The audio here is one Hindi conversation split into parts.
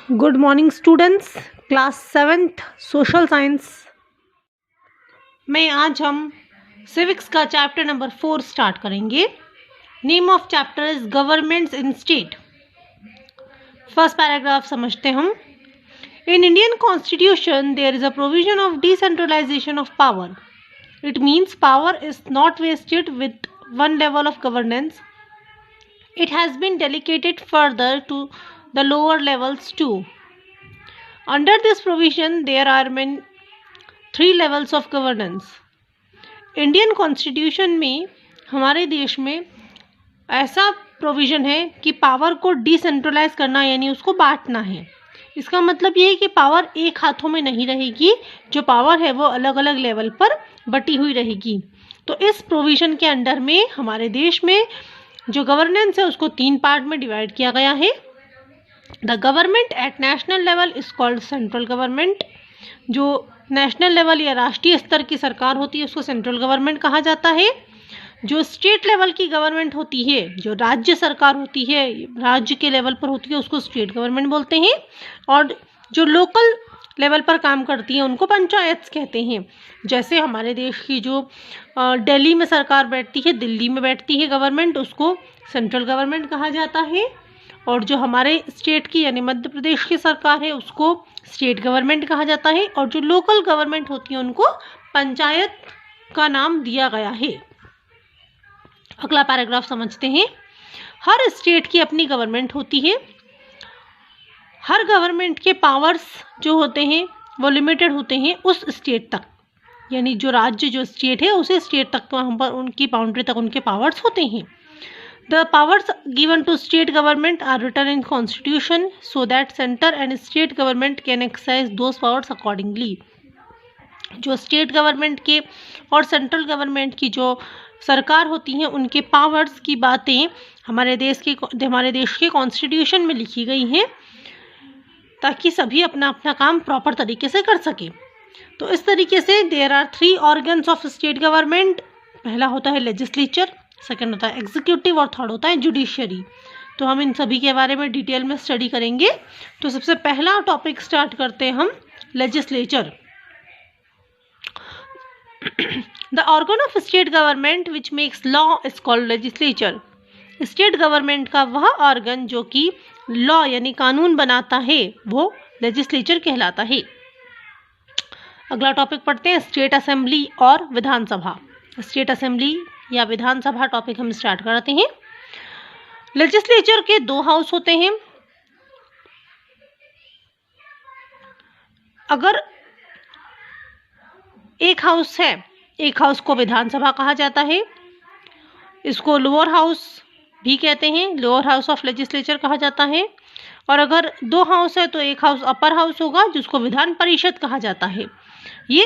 Good morning students, class 7th social science में आज हम सिविक्स का चैप्टर नंबर 4 स्टार्ट करेंगे। Name of chapter is governments in state. First paragraph समझते हम। In Indian constitution there is a provision of decentralisation of power. It means power is not vested with one level of governance. It has been delegated further to the lower levels too. Under this provision, there are 3 levels of governance. Indian Constitution में हमारे देश में ऐसा प्रोविज़न है कि पावर को डिसेंट्रलाइज करना यानी उसको बांटना है। इसका मतलब ये है कि पावर एक हाथों में नहीं रहेगी, जो पावर है वो अलग अलग लेवल पर बटी हुई रहेगी। तो इस प्रोविज़न के अंडर में हमारे देश में जो गवर्नेंस है उसको 3 पार्ट में डिवाइड किया गया है। The government at national level is called central government. जो नेशनल लेवल या राष्ट्रीय स्तर की सरकार होती है उसको सेंट्रल गवर्नमेंट कहा जाता है। जो स्टेट लेवल की गवर्नमेंट होती है, जो राज्य सरकार होती है, राज्य के लेवल पर होती है, उसको स्टेट गवर्नमेंट बोलते हैं। और जो लोकल लेवल पर काम करती हैं उनको पंचायत कहते हैं। जैसे हमारे देश की जो दिल्ली में सरकार बैठती है, दिल्ली में बैठती है गवर्नमेंट, उसको सेंट्रल गवर्नमेंट कहा जाता है। और जो हमारे स्टेट की यानी मध्य प्रदेश की सरकार है उसको स्टेट गवर्नमेंट कहा जाता है। और जो लोकल गवर्नमेंट होती है उनको पंचायत का नाम दिया गया है। अगला पैराग्राफ समझते हैं। हर स्टेट की अपनी गवर्नमेंट होती है। हर गवर्नमेंट के पावर्स जो होते हैं वो लिमिटेड होते हैं उस स्टेट तक, यानी जो राज्य जो स्टेट है उसे स्टेट तक वहाँ पर उनकी बाउंड्री तक उनके पावर्स होते हैं। The powers given to state government are written in constitution so that centre and state government can exercise those powers accordingly. जो स्टेट गवर्नमेंट के और सेंट्रल गवर्नमेंट की जो सरकार होती हैं उनके पावर्स की बातें हमारे देश के कॉन्स्टिट्यूशन में लिखी गई हैं ताकि सभी अपना अपना काम प्रॉपर तरीके से कर सके। तो इस तरीके से there are 3 organs of state government. पहला होता है लेजिस्लेचर, सेकंड होता है एग्जीक्यूटिव और थर्ड होता है जुडिशरी। तो हम इन सभी के बारे में डिटेल में स्टडी करेंगे। तो सबसे पहला टॉपिक स्टार्ट करते हैं हम legislature. The organ of state government which makes law is called legislature. State government का वह ऑर्गन जो कि लॉ यानी कानून बनाता है वो लेजिस्लेचर कहलाता है। अगला टॉपिक पढ़ते हैं स्टेट असेंबली और विधानसभा। स्टेट असेंबली या विधानसभा टॉपिक हम स्टार्ट करते हैं। लेजिस्लेचर के 2 हाउस होते हैं। अगर एक हाउस है, एक हाउस को विधानसभा कहा जाता है। इसको लोअर हाउस भी कहते हैं, लोअर हाउस ऑफ लेजिस्लेचर कहा जाता है। और अगर 2 हाउस है तो एक हाउस अपर हाउस होगा जिसको विधान परिषद कहा जाता है। ये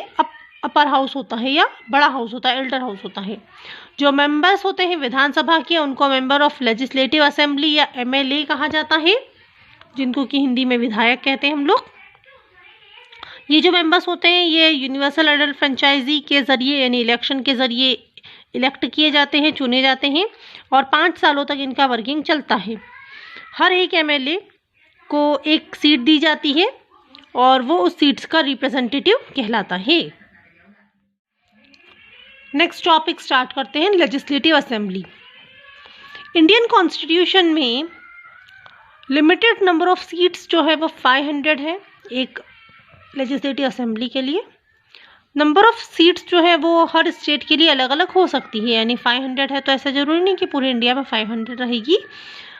अपर हाउस होता है या बड़ा हाउस होता है, एल्डर हाउस होता है। जो मेंबर्स होते हैं विधानसभा के उनको मेंबर ऑफ लेजिस्लेटिव असेंबली या MLA कहा जाता है, जिनको कि हिंदी में विधायक कहते हैं हम लोग। ये जो मेंबर्स होते हैं ये यूनिवर्सल एडल्ट फ्रेंचाइजी के ज़रिए यानी इलेक्शन के ज़रिए इलेक्ट किए जाते हैं, चुने जाते हैं और 5 सालों तक इनका वर्किंग चलता है। हर एक MLA को एक सीट दी जाती है और वो उस सीट्स का रिप्रेजेंटेटिव कहलाता है। नेक्स्ट टॉपिक स्टार्ट करते हैं लेजिस्लेटिव असेंबली। इंडियन कॉन्स्टिट्यूशन में लिमिटेड नंबर ऑफ सीट्स जो है वो 500 है एक लेजिस्लेटिव असेंबली के लिए। नंबर ऑफ सीट्स जो है वो हर स्टेट के लिए अलग अलग हो सकती है, यानी 500 है तो ऐसा ज़रूरी नहीं कि पूरे इंडिया में 500 रहेगी।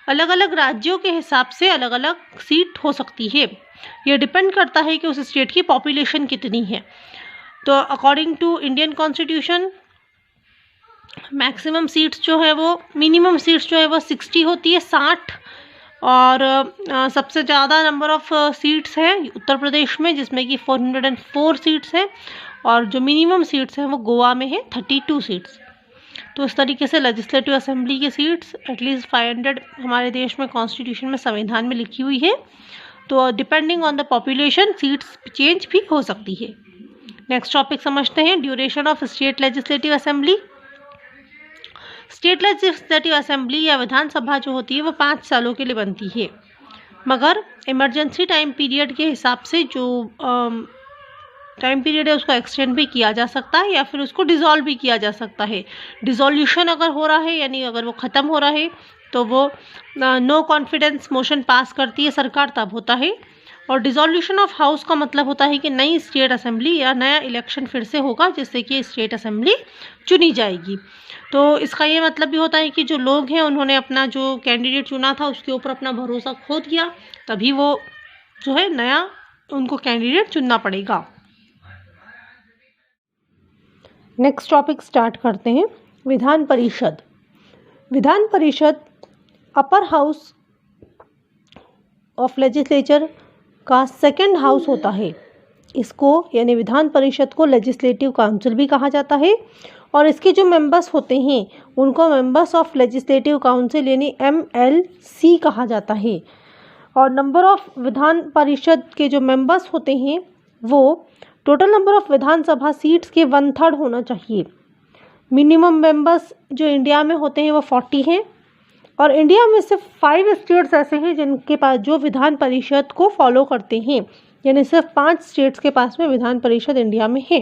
अलग अलग राज्यों के हिसाब से अलग अलग सीट हो सकती है। ये डिपेंड करता है कि उस स्टेट की पॉपुलेशन कितनी है। तो according to Indian constitution maximum seats जो है वो मिनिमम सीट्स जो है वो 60 होती है, 60। और सबसे ज़्यादा नंबर ऑफ सीट्स है उत्तर प्रदेश में जिसमें कि 404 सीट्स है। और जो मिनिमम सीट्स हैं वो गोवा में है 32 सीट्स। तो इस तरीके से लेजिस्लेटिव असेंबली की सीट्स एटलीस्ट 500 हमारे देश में कॉन्स्टिट्यूशन में संविधान में लिखी हुई है। तो depending on the population seats change भी हो सकती है। नेक्स्ट टॉपिक समझते हैं duration of state legislative assembly. State legislative assembly या विधानसभा जो होती है वो 5 सालों के लिए बनती है। मगर इमरजेंसी टाइम पीरियड के हिसाब से जो टाइम पीरियड है उसको एक्सटेंड भी किया जा सकता है या फिर उसको डिसॉल्व भी किया जा सकता है। डिसॉल्यूशन अगर हो रहा है यानी अगर वो ख़त्म हो रहा है तो वो नो कॉन्फिडेंस मोशन पास करती है सरकार, तब होता है। और डिसॉल्यूशन ऑफ हाउस का मतलब होता है कि नई स्टेट असेंबली या नया इलेक्शन फिर से होगा जिससे कि स्टेट असेंबली चुनी जाएगी। तो इसका ये मतलब भी होता है कि जो लोग हैं उन्होंने अपना जो कैंडिडेट चुना था उसके ऊपर अपना भरोसा खो दिया, तभी वो जो है नया उनको कैंडिडेट चुनना पड़ेगा। नेक्स्ट टॉपिक स्टार्ट करते हैं। Vidhan Parishad. Vidhan Parishad upper house of legislature का सेकंड हाउस होता है। इसको यानी विधान परिषद को लेजिस्लेटिव काउंसिल भी कहा जाता है और इसके जो मेंबर्स होते हैं उनको मेंबर्स ऑफ लेजिस्लेटिव काउंसिल यानी MLC कहा जाता है। और नंबर ऑफ विधान परिषद के जो मेंबर्स होते हैं वो total number of Vidhan Sabha seats के 1/3 होना चाहिए। मिनिमम मेंबर्स जो इंडिया में होते हैं वो 40 हैं और इंडिया में सिर्फ 5 स्टेट्स ऐसे हैं जिनके पास जो विधान परिषद को फॉलो करते हैं, यानी सिर्फ 5 स्टेट्स के पास में विधान परिषद इंडिया में है।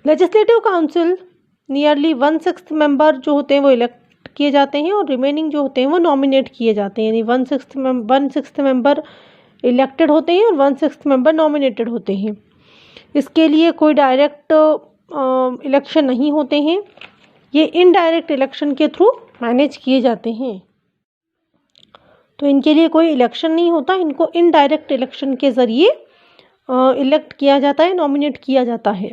लेजिस्लेटिव काउंसिल नियरली 1/6 मेंबर जो होते हैं वो इलेक्ट किए जाते हैं और रिमेनिंग जो होते हैं वो नॉमिनेट किए जाते हैं, यानी 1/6 मेंबर इलेक्टेड होते हैं और 1/6 मेंबर नॉमिनेटेड होते हैं। इसके लिए कोई डायरेक्ट इलेक्शन नहीं होते हैं, ये इनडायरेक्ट इलेक्शन के थ्रू मैनेज किए जाते हैं। तो इनके लिए कोई इलेक्शन नहीं होता, इनको इनडायरेक्ट इलेक्शन के ज़रिए इलेक्ट किया जाता है, नॉमिनेट किया जाता है।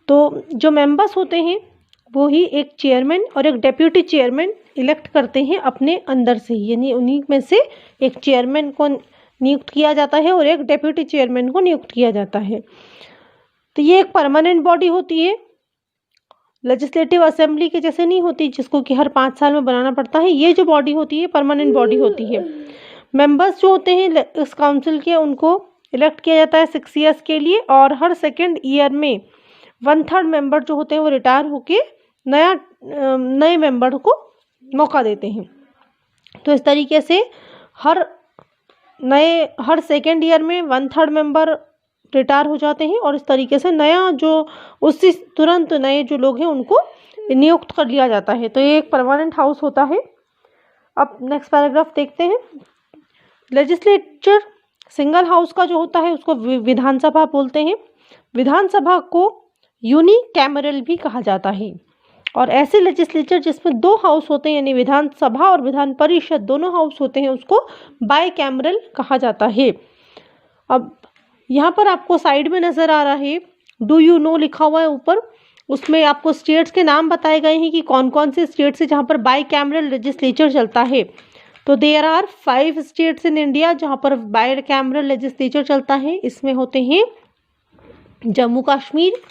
तो जो मेंबर्स होते हैं वो ही एक चेयरमैन और एक डेप्यूटी चेयरमैन इलेक्ट करते हैं अपने अंदर से ही, यानी उन्हीं में से एक चेयरमैन को नियुक्त किया जाता है और एक डेप्यूटी चेयरमैन को नियुक्त किया जाता है। तो ये एक परमानेंट बॉडी होती है, लेजिस्लेटिव असेंबली के जैसे नहीं होती जिसको कि हर 5 साल में बनाना पड़ता है। ये जो बॉडी होती है परमानेंट बॉडी होती है। मेंबर्स जो होते हैं इस काउंसिल के उनको इलेक्ट किया जाता है 6 ईयर्स के लिए और हर सेकेंड ईयर में 1/3 मेंबर जो होते हैं वो रिटायर होके नए मेंबर को मौका देते हैं। तो इस तरीके से हर सेकेंड ईयर में 1/3 मेंबर रिटायर हो जाते हैं और इस तरीके से नया जो उसी तुरंत नए जो लोग हैं उनको नियुक्त कर लिया जाता है। तो ये एक परमानेंट हाउस होता है। अब नेक्स्ट पैराग्राफ देखते हैं। लेजिस्लेचर सिंगल हाउस का जो होता है उसको विधानसभा बोलते हैं। विधानसभा को यूनिकैमरल भी कहा जाता है और ऐसे लेजिस्लेचर जिसमें 2 हाउस होते हैं यानी विधानसभा और विधान परिषद दोनों हाउस होते हैं उसको बाईकैमरल कहा जाता है। अब यहाँ पर आपको साइड में नज़र आ रहा है डू यू नो लिखा हुआ है ऊपर, उसमें आपको स्टेट्स के नाम बताए गए हैं कि कौन कौन से स्टेट्स है जहाँ पर बाईकैमरल लेजिस्लेचर चलता है। तो there are 5 states in India जहाँ पर बाईकैमरल लेजिस्लेचर चलता है। इसमें होते हैं जम्मू कश्मीर,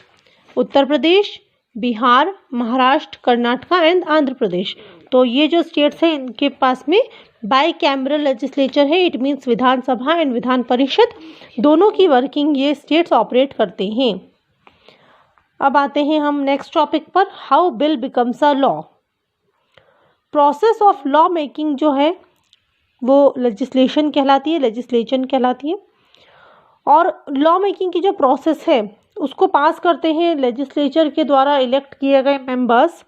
उत्तर प्रदेश, बिहार, महाराष्ट्र, कर्नाटका एंड आंध्र प्रदेश। तो ये जो स्टेट्स हैं इनके पास में बाईकैमरल लेजिस्लेचर है। It means Vidhan Sabha and Vidhan Parishad दोनों की वर्किंग ये स्टेट्स ऑपरेट करते हैं। अब आते हैं हम नेक्स्ट टॉपिक पर, how bill becomes a law. Process of law making जो है वो लेजिस्लेशन कहलाती है, लेजिस्लेशन कहलाती है। और लॉ मेकिंग की जो प्रोसेस है उसको पास करते हैं लेजिस्लेचर के द्वारा इलेक्ट किए गए मेंबर्स,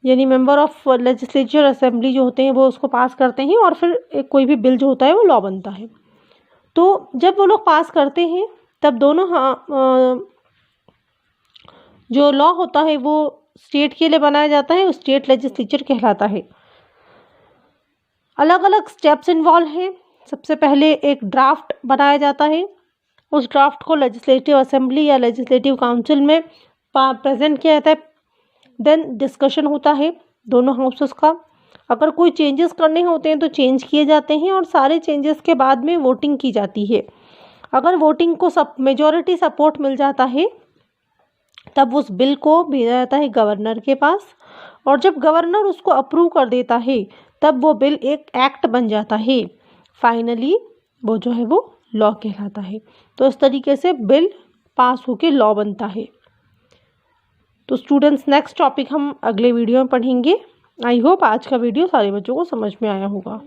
यानी मेंबर ऑफ लेजिस्लेचर असेंबली जो होते हैं वो उसको पास करते हैं और फिर कोई भी बिल जो होता है वो लॉ बनता है। तो जब वो लोग पास करते हैं तब दोनों जो लॉ होता है वो स्टेट के लिए बनाया जाता है, वो स्टेट लेजिस्लेचर कहलाता है। अलग अलग स्टेप्स इन्वॉल्व हैं। सबसे पहले एक ड्राफ्ट बनाया जाता है, उस ड्राफ्ट को लेजिस्लेटिव असेंबली या लेजिस्लेटिव काउंसिल में प्रेजेंट किया जाता है। देन डिस्कशन होता है दोनों हाउसेस का। अगर कोई चेंजेस करने होते हैं तो चेंज किए जाते हैं और सारे चेंजेस के बाद में वोटिंग की जाती है। अगर वोटिंग को मेजॉरिटी सपोर्ट मिल जाता है तब उस बिल को भेजा जाता है गवर्नर के पास और जब गवर्नर उसको अप्रूव कर देता है तब वो बिल एक एक्ट बन जाता है। फाइनली वो जो है वो लॉ कहलाता है। तो इस तरीके से बिल पास होके लॉ बनता है। तो स्टूडेंट्स नेक्स्ट टॉपिक हम अगले वीडियो में पढ़ेंगे। आई होप आज का वीडियो सारे बच्चों को समझ में आया होगा।